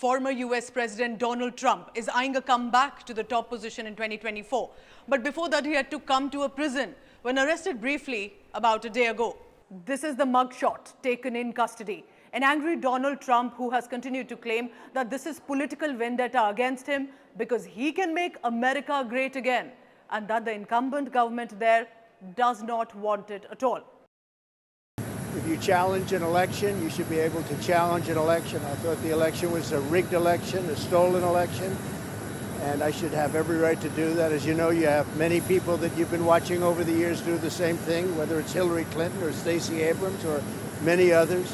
Former US President Donald Trump is eyeing a comeback to the top position in 2024. But before that, he had to come to a prison when arrested briefly about a day ago. This is the mugshot taken in custody. An angry Donald Trump who has continued to claim that this is political vendetta against him because he can make America great again and that the incumbent government there does not want it at all. If you challenge an election, you should be able to challenge an election. I thought the election was a rigged election, a stolen election, and I should have every right to do that. As you know, you have many people that you've been watching over the years do the same thing, whether it's Hillary Clinton or Stacey Abrams or many others.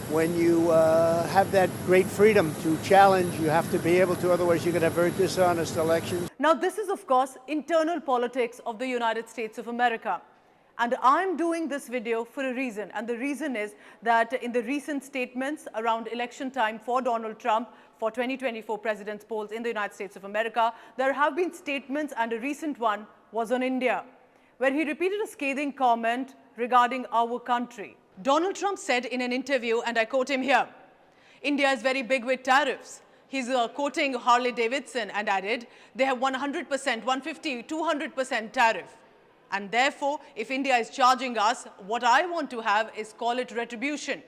When you have that great freedom to challenge, you have to be able to, otherwise you could have very dishonest elections. Now, this is, of course, internal politics of the United States of America. And I'm doing this video for a reason. And the reason is that in the recent statements around election time for Donald Trump for 2024 president's polls in the United States of America, there have been statements, and a recent one was on India, where he repeated a scathing comment regarding our country. Donald Trump said in an interview, and I quote him here, "India is very big with tariffs." He's quoting Harley Davidson and added, "They have 100%, 150, 200% tariff. And therefore, if India is charging us, what I want to have is call it retribution.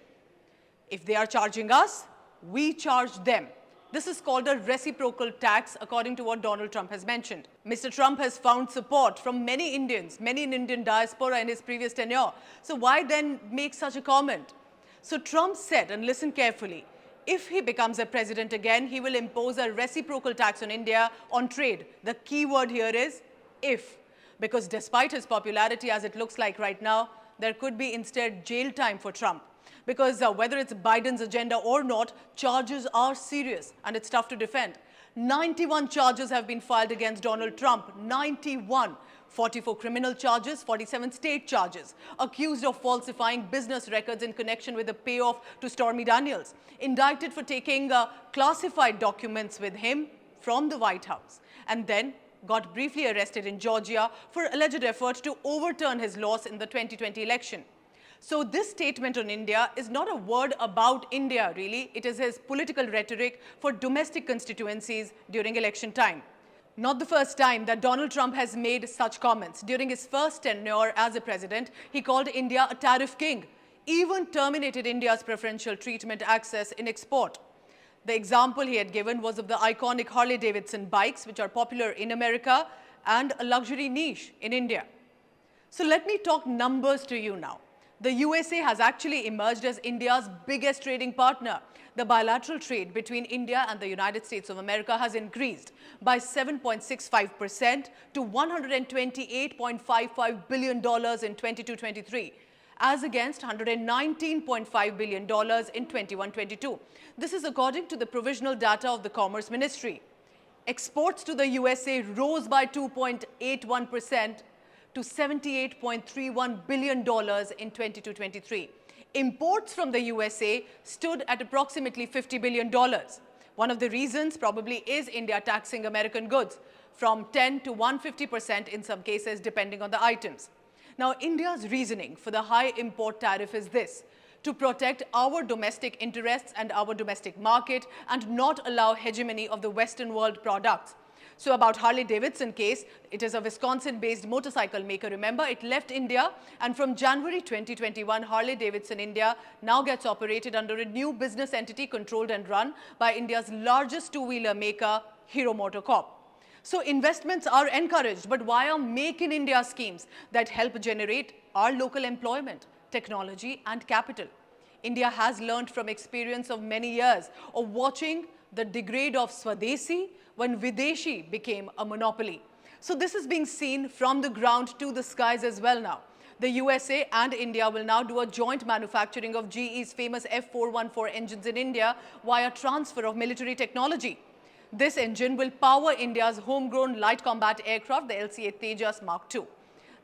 If they are charging us, we charge them." This is called a reciprocal tax, according to what Donald Trump has mentioned. Mr. Trump has found support from many Indians, many in Indian diaspora in his previous tenure. So why then make such a comment? So Trump said, and listen carefully, if he becomes a president again, he will impose a reciprocal tax on India on trade. The key word here is if. Because despite his popularity as it looks like right now, there could be instead jail time for Trump. Because whether it's Biden's agenda or not, charges are serious and it's tough to defend. 91 charges have been filed against Donald Trump. 91. 44 criminal charges, 47 state charges. Accused of falsifying business records in connection with the payoff to Stormy Daniels. Indicted for taking classified documents with him from the White House. And then got briefly arrested in Georgia for alleged effort to overturn his loss in the 2020 election. So this statement on India is not a word about India, really. It is his political rhetoric for domestic constituencies during election time. Not the first time that Donald Trump has made such comments. During his first tenure as a president, he called India a tariff king, even terminated India's preferential treatment access in export. The example he had given was of the iconic Harley Davidson bikes, which are popular in America and a luxury niche in India. So let me talk numbers to you now. The USA has actually emerged as India's biggest trading partner. The bilateral trade between India and the United States of America has increased by 7.65% to $128.55 billion in 22-23. As against $119.5 billion in 21-22. This is according to the provisional data of the Commerce Ministry. Exports to the USA rose by 2.81% to $78.31 billion in 22-23. Imports from the USA stood at approximately $50 billion. One of the reasons probably is India taxing American goods from 10 to 150% in some cases, depending on the items. Now, India's reasoning for the high import tariff is this: to protect our domestic interests and our domestic market and not allow hegemony of the Western world products. So about Harley Davidson case, it is a Wisconsin-based motorcycle maker. Remember, it left India, and from January 2021, Harley Davidson India now gets operated under a new business entity controlled and run by India's largest two-wheeler maker, Hero MotoCorp. So investments are encouraged, but why are Make in India schemes that help generate our local employment, technology and capital? India has learned from experience of many years of watching the degrade of Swadeshi when Videshi became a monopoly. So this is being seen from the ground to the skies as well now. The USA and India will now do a joint manufacturing of GE's famous F414 engines in India via transfer of military technology. This engine will power India's homegrown light combat aircraft, the LCA Tejas Mark II.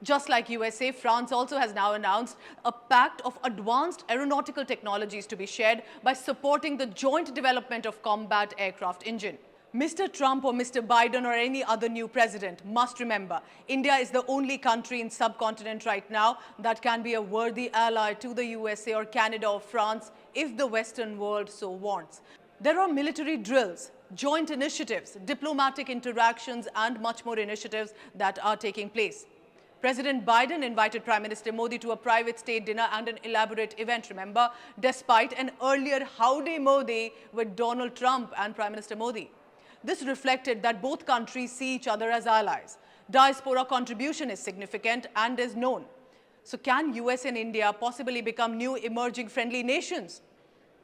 Just like USA, France also has now announced a pact of advanced aeronautical technologies to be shared by supporting the joint development of combat aircraft engine. Mr. Trump or Mr. Biden or any other new president must remember, India is the only country in subcontinent right now that can be a worthy ally to the USA or Canada or France if the Western world so wants. There are military drills, joint initiatives, diplomatic interactions, and much more initiatives that are taking place. President Biden invited Prime Minister Modi to a private state dinner and an elaborate event, remember, despite an earlier Howdy Modi with Donald Trump and Prime Minister Modi. This reflected that both countries see each other as allies. Diaspora contribution is significant and is known. So can US and India possibly become new emerging friendly nations?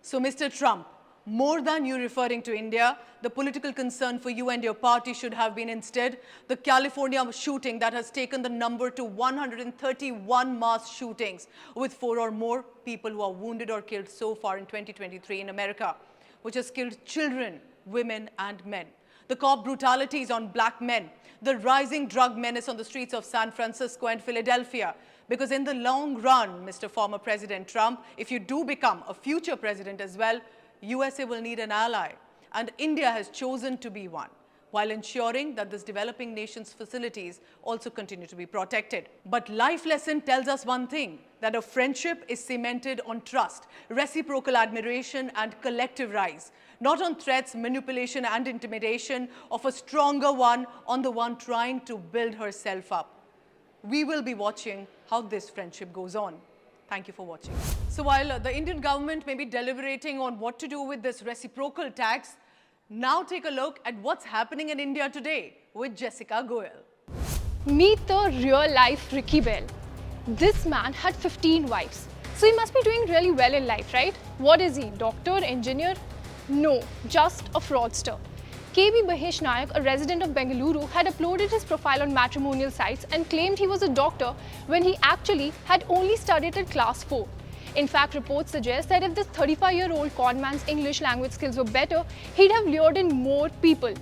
So Mr. Trump, more than you referring to India, the political concern for you and your party should have been instead the California shooting that has taken the number to 131 mass shootings, with 4 or more people who are wounded or killed so far in 2023 in America, which has killed children, women and men. The cop brutalities on black men, the rising drug menace on the streets of San Francisco and Philadelphia. Because in the long run, Mr. Former President Trump, if you do become a future president as well, USA will need an ally, and India has chosen to be one, while ensuring that this developing nation's facilities also continue to be protected. But life lesson tells us one thing, that a friendship is cemented on trust, reciprocal admiration and collective rise, not on threats, manipulation and intimidation of a stronger one on the one trying to build herself up. We will be watching how this friendship goes on. Thank you for watching. So while the Indian government may be deliberating on what to do with this reciprocal tax, now take a look at what's happening in India today with Jessica Goel. Meet the real-life Ricky Bell. This man had 15 wives. So he must be doing really well in life, right? What is he? Doctor? Engineer? No, just a fraudster. KB Mahesh Nayak, a resident of Bengaluru, had uploaded his profile on matrimonial sites and claimed he was a doctor when he actually had only studied at class 4. In fact, reports suggest that if this 35-year-old conman's English language skills were better, he'd have lured in more people.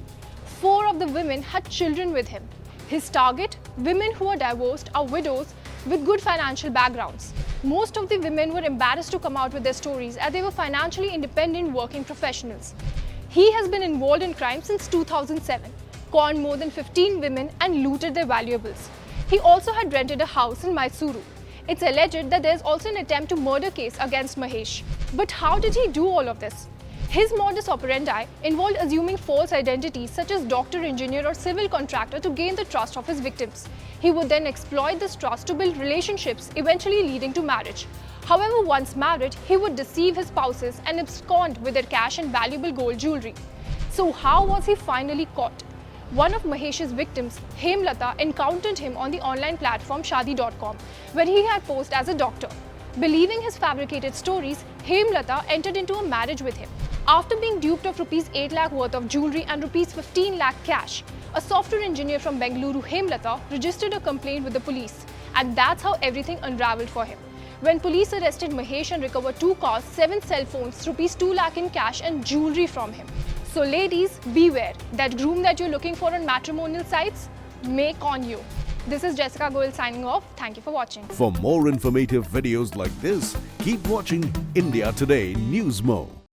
4 of the women had children with him. His target? Women who are divorced or widows with good financial backgrounds. Most of the women were embarrassed to come out with their stories as they were financially independent working professionals. He has been involved in crime since 2007, conned more than 15 women and looted their valuables. He also had rented a house in Mysuru. It's alleged that there is also an attempt to murder case against Mahesh. But how did he do all of this? His modus operandi involved assuming false identities such as doctor, engineer or civil contractor to gain the trust of his victims. He would then exploit this trust to build relationships, eventually leading to marriage. However, once married, he would deceive his spouses and abscond with their cash and valuable gold jewelry. So how was he finally caught? One of Mahesh's victims, Hemlata, encountered him on the online platform Shaadi.com, where he had posed as a doctor. Believing his fabricated stories, Hemlata entered into a marriage with him. After being duped of Rs 8 lakh worth of jewelry and Rs 15 lakh cash, a software engineer from Bengaluru, Hemlata, registered a complaint with the police. And that's how everything unraveled for him. When police arrested Mahesh and recovered 2 cars, 7 cell phones, Rs 2 lakh in cash and jewelry from him. So ladies, beware. That groom that you're looking for on matrimonial sites may con you. This is Jessica Goel signing off. Thank you for watching. For more informative videos like this, keep watching India Today News Mo.